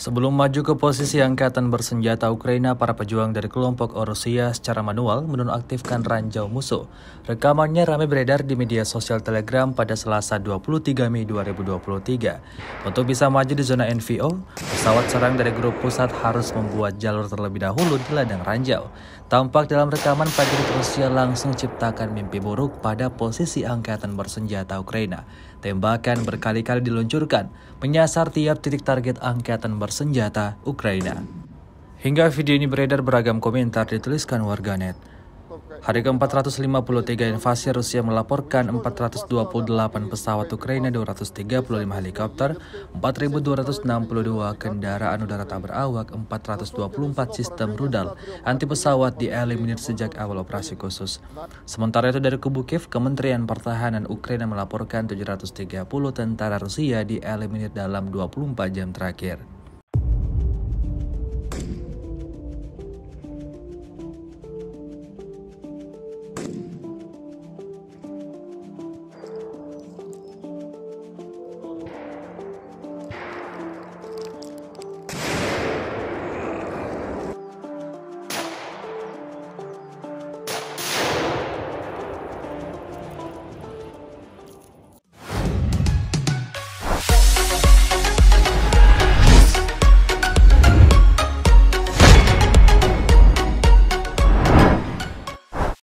Sebelum maju ke posisi angkatan bersenjata Ukraina, para pejuang dari kelompok Rusia secara manual menonaktifkan ranjau musuh. Rekamannya ramai beredar di media sosial Telegram pada Selasa 23 Mei 2023. Untuk bisa maju di zona NVO, pesawat serang dari grup pusat harus membuat jalur terlebih dahulu di ladang ranjau. Tampak dalam rekaman, prajurit Rusia langsung ciptakan mimpi buruk pada posisi angkatan bersenjata Ukraina. Tembakan berkali-kali diluncurkan, menyasar tiap titik target angkatan bersenjata Ukraina. Hingga video ini beredar, beragam komentar dituliskan warganet. Hari ke-453 invasi, Rusia melaporkan 428 pesawat Ukraina, 235 helikopter, 4.262 kendaraan udara tak berawak, 424 sistem rudal anti pesawat dieliminir sejak awal operasi khusus. Sementara itu dari kubu Kiev, Kementerian Pertahanan Ukraina melaporkan 730 tentara Rusia dieliminir dalam 24 jam terakhir.